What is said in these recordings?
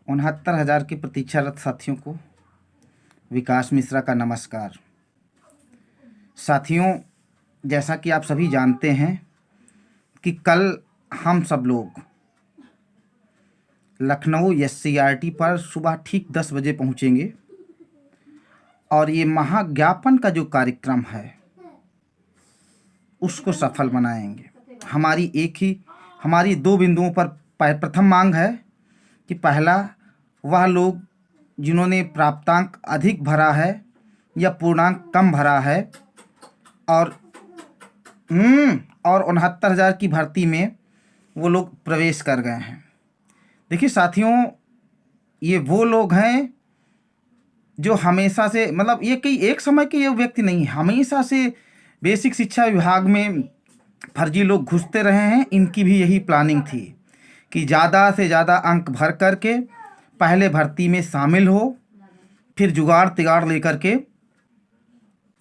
69,000 की प्रतीक्षारत साथियों को विकास मिश्रा का नमस्कार। साथियों, जैसा कि आप सभी जानते हैं कि कल हम सब लोग लखनऊ SCRT पर सुबह ठीक 10 बजे पहुंचेंगे और ये महाज्ञापन का जो कार्यक्रम है उसको सफल बनाएंगे। हमारी 2 बिंदुओं पर प्रथम मांग है कि पहला, वह लोग जिन्होंने प्राप्तांक अधिक भरा है या पूर्णांक कम भरा है और 69,000 की भर्ती में वो लोग प्रवेश कर गए हैं। देखिए साथियों, ये वो लोग हैं जो हमेशा से, मतलब ये कई एक समय के ये व्यक्ति नहीं, हमेशा से बेसिक शिक्षा विभाग में फर्जी लोग घुसते रहे हैं। इनकी भी यही प्लानिंग थी कि ज़्यादा से ज़्यादा अंक भर करके पहले भर्ती में शामिल हो, फिर जुगाड़ तिगाड़ लेकर के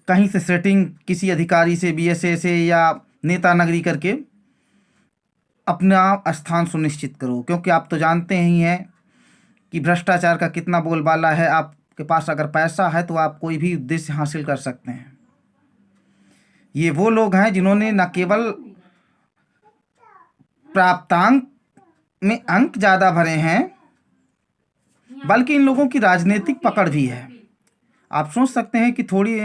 कहीं से सेटिंग किसी अधिकारी से, BSA से या नेता नगरी करके अपना स्थान सुनिश्चित करो। क्योंकि आप तो जानते ही हैं कि भ्रष्टाचार का कितना बोलबाला है। आपके पास अगर पैसा है तो आप कोई भी उद्देश्य हासिल कर सकते हैं। ये वो लोग हैं जिन्होंने न केवल प्राप्तांक में अंक ज़्यादा भरे हैं, बल्कि इन लोगों की राजनीतिक पकड़ भी है। आप सोच सकते हैं कि थोड़ी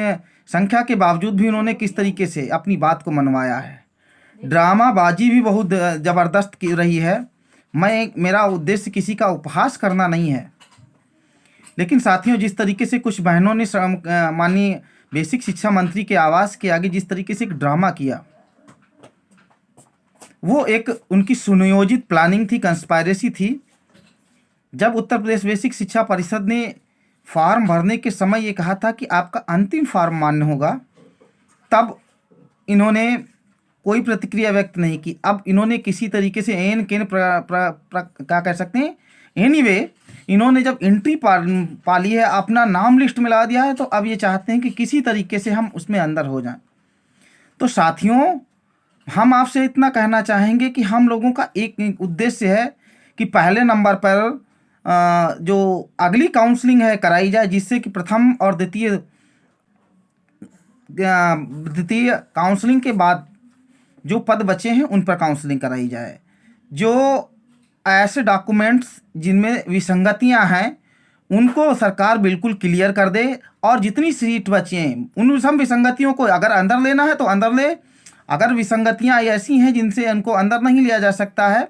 संख्या के बावजूद भी इन्होंने किस तरीके से अपनी बात को मनवाया है। ड्रामाबाजी भी बहुत ज़बरदस्त की रही है। मेरा उद्देश्य किसी का उपहास करना नहीं है, लेकिन साथियों, जिस तरीके से कुछ बहनों ने माननीय बेसिक शिक्षा मंत्री के आवास के आगे जिस तरीके से एक ड्रामा किया, वो एक उनकी सुनियोजित प्लानिंग थी, कंस्पायरेसी थी। जब उत्तर प्रदेश बेसिक शिक्षा परिषद ने फॉर्म भरने के समय ये कहा था कि आपका अंतिम फॉर्म मान्य होगा, तब इन्होंने कोई प्रतिक्रिया व्यक्त नहीं की। अब इन्होंने किसी तरीके से क्या कह सकते हैं, एनीवे, इन्होंने जब एंट्री पा ली है, अपना नाम लिस्ट में ला दिया है, तो अब ये चाहते हैं कि किसी तरीके से हम उसमें अंदर हो जाएं। तो साथियों, हम आपसे इतना कहना चाहेंगे कि हम लोगों का एक उद्देश्य है कि पहले नंबर पर जो अगली काउंसलिंग है कराई जाए, जिससे कि प्रथम और द्वितीय काउंसलिंग के बाद जो पद बचे हैं उन पर काउंसलिंग कराई जाए। जो ऐसे डॉक्यूमेंट्स जिनमें विसंगतियां हैं उनको सरकार बिल्कुल क्लियर कर दे, और जितनी सीट बची हैं उन सब विसंगतियों को अगर अंदर लेना है तो अंदर ले। अगर विसंगतियां ऐसी हैं जिनसे उनको अंदर नहीं लिया जा सकता है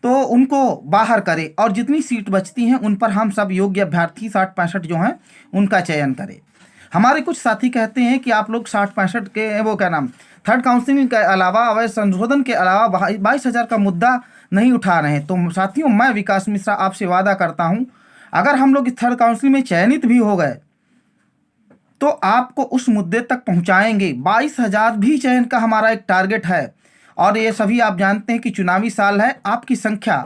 तो उनको बाहर करे, और जितनी सीट बचती हैं उन पर हम सब योग्य अभ्यर्थी 60-65 जो हैं उनका चयन करें। हमारे कुछ साथी कहते हैं कि आप लोग 60-65 के वो क्या नाम थर्ड काउंसलिंग के अलावा, अवैध संशोधन के अलावा 22,000 का मुद्दा नहीं उठा रहे हैं। तो साथियों, मैं विकास मिश्रा आपसे वादा करता हूं, अगर हम लोग इस थर्ड काउंसलिंग में चयनित भी हो गए तो आपको उस मुद्दे तक पहुंचाएंगे। 22,000 भी चयन का हमारा एक टारगेट है। और ये सभी आप जानते हैं कि चुनावी साल है। आपकी संख्या,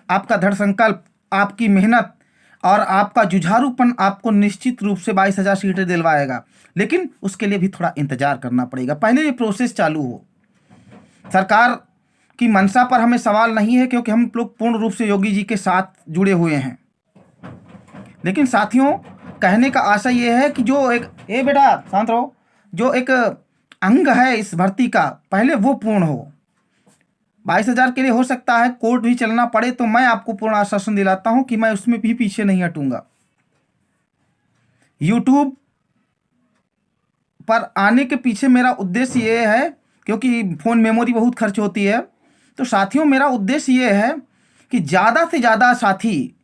आपका दृढ़ संकल्प, आपकी मेहनत और आपका जुझारूपन आपको निश्चित रूप से 22,000 सीटें दिलवाएगा, लेकिन उसके लिए भी थोड़ा इंतजार करना पड़ेगा। पहले ये प्रोसेस चालू हो। सरकार की मंशा पर हमें सवाल नहीं है, क्योंकि हम लोग पूर्ण रूप से योगी जी के साथ जुड़े हुए हैं। लेकिन साथियों, कहने का आशा ये है कि जो एक बेटा शांत रहो, जो एक अंग है इस भर्ती का, पहले वो पूर्ण हो। 22,000 के लिए हो सकता है कोर्ट भी चलना पड़े, तो मैं आपको पूर्ण आश्वासन दिलाता हूं कि मैं उसमें भी पीछे नहीं हटूंगा। यूट्यूब पर आने के पीछे मेरा उद्देश्य ये है, क्योंकि फ़ोन मेमोरी बहुत खर्च होती है। तो साथियों, मेरा उद्देश्य ये है कि ज़्यादा से ज़्यादा साथी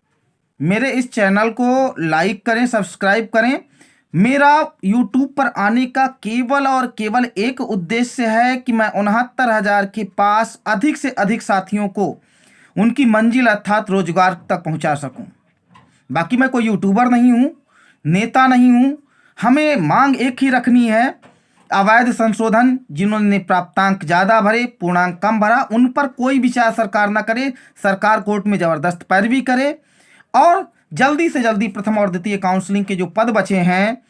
मेरे इस चैनल को लाइक करें, सब्सक्राइब करें। मेरा यूट्यूब पर आने का केवल और केवल एक उद्देश्य है कि मैं 69,000 के पास अधिक से अधिक साथियों को उनकी मंजिल अर्थात रोजगार तक पहुंचा सकूं। बाकी मैं कोई यूट्यूबर नहीं हूं, नेता नहीं हूं। हमें मांग एक ही रखनी है, अवैध संशोधन जिन्होंने प्राप्तांक ज़्यादा भरे, पूर्णांक कम भरा, उन पर कोई विचार सरकार न करे। सरकार कोर्ट में ज़बरदस्त पैरवी करे और जल्दी से जल्दी प्रथम और द्वितीय काउंसलिंग के जो पद बचे हैं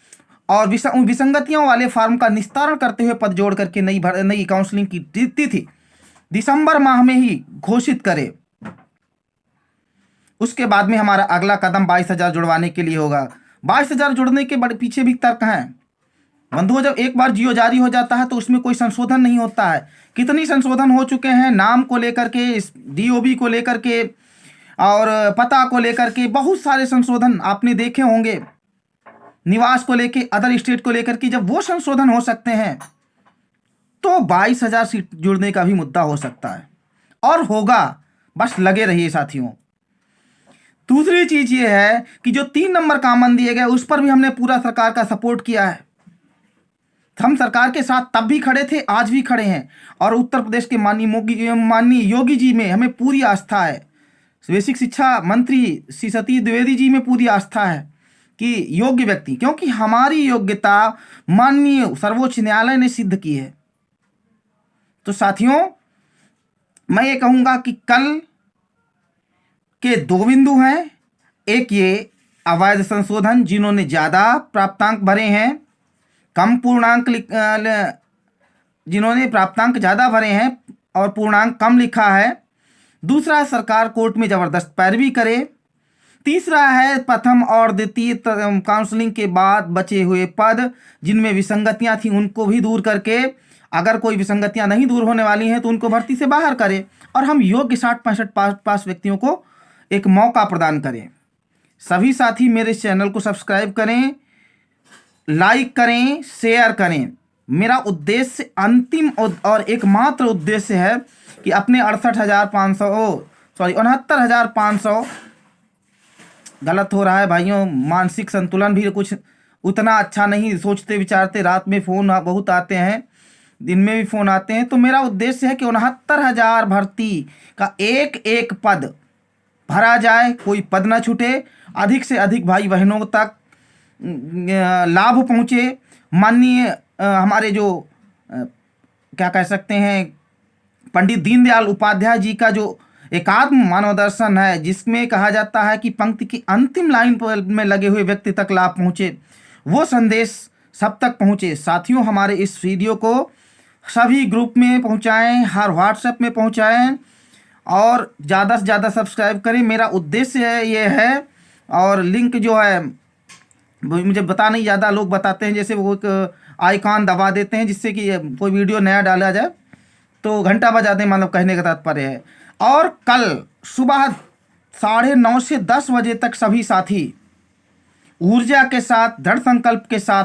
और विसंगतियों वाले फॉर्म का निस्तारण करते हुए पद जोड़ करके नई काउंसलिंग की तिथि दिसंबर माह में ही घोषित करे। उसके बाद में हमारा अगला कदम 22,000 जुड़वाने के लिए होगा। 22,000 जुड़ने के बड़े पीछे भी तर्क हैं बंधुओं। जब एक बार जियो जारी हो जाता है तो उसमें कोई संशोधन नहीं होता है। कितनी संशोधन हो चुके हैं, नाम को लेकर के, डीओबी को लेकर के और पता को लेकर के, बहुत सारे संशोधन आपने देखे होंगे। निवास को लेके, अदर स्टेट को लेकर के जब वो संशोधन हो सकते हैं तो 22,000 सीट जुड़ने का भी मुद्दा हो सकता है और होगा। बस लगे रहिए साथियों। दूसरी चीज ये है कि जो 3 नंबर कामन दिए गए उस पर भी हमने पूरा सरकार का सपोर्ट किया है। हम सरकार के साथ तब भी खड़े थे, आज भी खड़े हैं। और उत्तर प्रदेश के माननीय योगी जी में हमें पूरी आस्था है। बेसिक शिक्षा मंत्री श्री सतीश द्विवेदी जी में पूरी आस्था है कि योग्य व्यक्ति, क्योंकि हमारी योग्यता माननीय सर्वोच्च न्यायालय ने सिद्ध की है। तो साथियों, मैं ये कहूँगा कि कल के 2 बिंदु हैं। एक ये अवैध संशोधन जिन्होंने ज़्यादा प्राप्तांक भरे हैं, कम पूर्णांक जिन्होंने प्राप्तांक ज़्यादा भरे हैं और पूर्णांक कम लिखा है। दूसरा, सरकार कोर्ट में ज़बरदस्त पैरवी करे। तीसरा है प्रथम और द्वितीय काउंसलिंग के बाद बचे हुए पद जिनमें विसंगतियां थी उनको भी दूर करके, अगर कोई विसंगतियां नहीं दूर होने वाली हैं तो उनको भर्ती से बाहर करें और हम योग्य 60-65 पास व्यक्तियों को एक मौका प्रदान करें। सभी साथी मेरे इस चैनल को सब्सक्राइब करें, लाइक करें, शेयर करें। मेरा उद्देश्य अंतिम और एकमात्र उद्देश्य है कि अपने 69,500 गलत हो रहा है भाइयों, मानसिक संतुलन भी कुछ उतना अच्छा नहीं, सोचते विचारते रात में फ़ोन बहुत आते हैं, दिन में भी फ़ोन आते हैं। तो मेरा उद्देश्य है कि 69,000 भर्ती का एक एक पद भरा जाए, कोई पद ना छूटे, अधिक से अधिक भाई बहनों तक लाभ पहुँचे। माननीय हमारे जो क्या कह सकते हैं, पंडित दीनदयाल उपाध्याय जी का जो एकात्म मानव दर्शन है, जिसमें कहा जाता है कि पंक्ति की अंतिम लाइन में लगे हुए व्यक्ति तक लाभ पहुँचे, वो संदेश सब तक पहुँचे। साथियों, हमारे इस वीडियो को सभी ग्रुप में पहुँचाएं, हर व्हाट्सएप में पहुँचाएं और ज़्यादा से ज़्यादा सब्सक्राइब करें। मेरा उद्देश्य है ये है। और लिंक जो है मुझे पता नहीं, ज़्यादा लोग बताते हैं जैसे वो एक आइकॉन दबा देते हैं जिससे कि कोई वीडियो नया डाला जाए तो घंटा बजा दें, मतलब कहने का तात्पर्य है। और कल सुबह 9:30 से 10 बजे तक सभी साथी ऊर्जा के साथ, दृढ़ संकल्प के साथ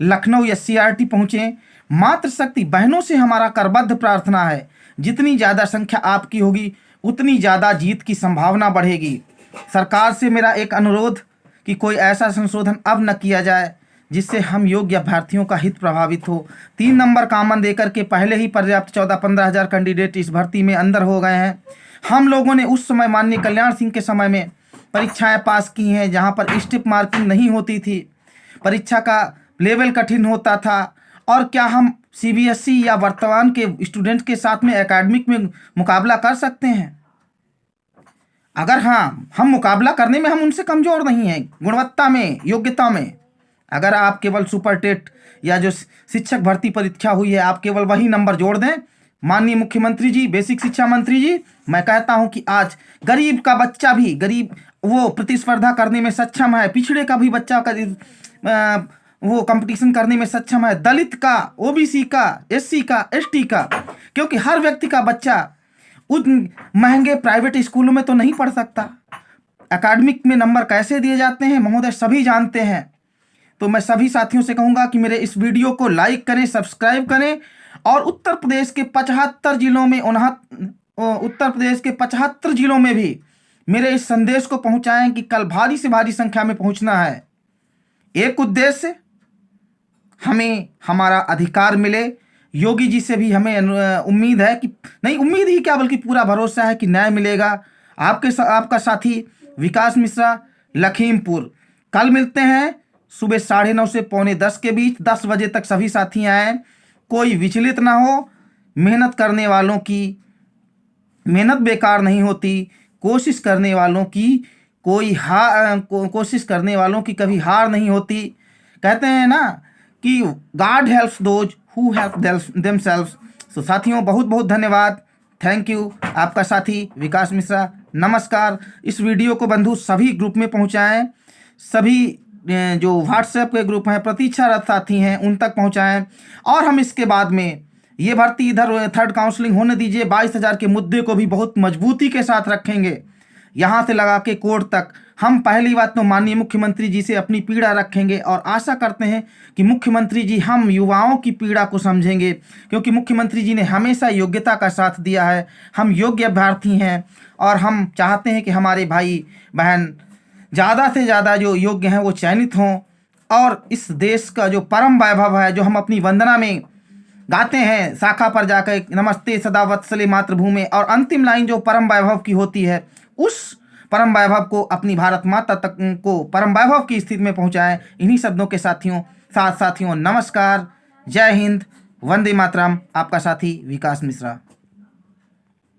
लखनऊ SCRT पहुँचें। मातृशक्ति बहनों से हमारा करबद्ध प्रार्थना है, जितनी ज़्यादा संख्या आपकी होगी उतनी ज़्यादा जीत की संभावना बढ़ेगी। सरकार से मेरा एक अनुरोध कि कोई ऐसा संशोधन अब न किया जाए जिससे हम योग्य अभ्यर्थियों का हित प्रभावित हो। 3 नंबर कामन देकर के पहले ही पर्याप्त 14-15 हज़ार कैंडिडेट इस भर्ती में अंदर हो गए हैं। हम लोगों ने उस समय माननीय कल्याण सिंह के समय में परीक्षाएं पास की हैं जहां पर स्टेप मार्किंग नहीं होती थी, परीक्षा का लेवल कठिन होता था। और क्या हम CBSE या वर्तमान के स्टूडेंट के साथ में एकेडमिक में मुकाबला कर सकते हैं? अगर हाँ, हम मुकाबला करने में हम उनसे कमज़ोर नहीं हैं, गुणवत्ता में, योग्यता में। अगर आप केवल सुपर टेट या जो शिक्षक भर्ती परीक्षा हुई है आप केवल वही नंबर जोड़ दें, माननीय मुख्यमंत्री जी, बेसिक शिक्षा मंत्री जी, मैं कहता हूं कि आज गरीब का बच्चा भी, गरीब वो प्रतिस्पर्धा करने में सक्षम है, पिछड़े का भी बच्चा वो कंपटीशन करने में सक्षम है, दलित का, OBC का, SC का, ST का, क्योंकि हर व्यक्ति का बच्चा उन महंगे प्राइवेट स्कूलों में तो नहीं पढ़ सकता। एकेडमिक में नंबर कैसे दिए जाते हैं महोदय सभी जानते हैं। तो मैं सभी साथियों से कहूँगा कि मेरे इस वीडियो को लाइक करें, सब्सक्राइब करें और उत्तर प्रदेश के 75 जिलों में उत्तर प्रदेश के 75 जिलों में भी मेरे इस संदेश को पहुँचाएं कि कल भारी से भारी संख्या में पहुँचना है। एक उद्देश्य, हमें हमारा अधिकार मिले। योगी जी से भी हमें उम्मीद है कि नहीं, उम्मीद ही क्या बल्कि पूरा भरोसा है कि न्याय मिलेगा। आपका साथी विकास मिश्रा, लखीमपुर। कल मिलते हैं सुबह 9:30 से 9:45 के बीच। 10 बजे तक सभी साथी आएँ, कोई विचलित ना हो। मेहनत करने वालों की मेहनत बेकार नहीं होती, कोशिश करने वालों की कोशिश करने वालों की कभी हार नहीं होती। कहते हैं ना कि God helps those who help themselves. तो साथियों, बहुत बहुत धन्यवाद। Thank you. आपका साथी विकास मिश्रा। नमस्कार। इस वीडियो को बंधु सभी ग्रुप में पहुंचाएं, सभी जो व्हाट्सएप के ग्रुप हैं, प्रतीक्षारत साथी हैं, उन तक पहुंचाएं। और हम इसके बाद में ये भर्ती इधर थर्ड काउंसलिंग होने दीजिए, 22,000 के मुद्दे को भी बहुत मजबूती के साथ रखेंगे, यहाँ से लगा के कोर्ट तक। हम पहली बात तो माननीय मुख्यमंत्री जी से अपनी पीड़ा रखेंगे और आशा करते हैं कि मुख्यमंत्री जी हम युवाओं की पीड़ा को समझेंगे, क्योंकि मुख्यमंत्री जी ने हमेशा योग्यता का साथ दिया है। हम योग्य अभ्यर्थी हैं और हम चाहते हैं कि हमारे भाई बहन ज़्यादा से ज़्यादा जो योग्य हैं वो चयनित हों, और इस देश का जो परम वैभव है, जो हम अपनी वंदना में गाते हैं शाखा पर जाकर, नमस्ते सदा वत्सले मातृभूमि, और अंतिम लाइन जो परम वैभव की होती है, उस परम वैभव को अपनी भारत माता तक को परम वैभव की स्थिति में पहुंचाएं। इन्हीं शब्दों के साथियों नमस्कार, जय हिंद, वंदे मातरम। आपका साथी विकास मिश्रा।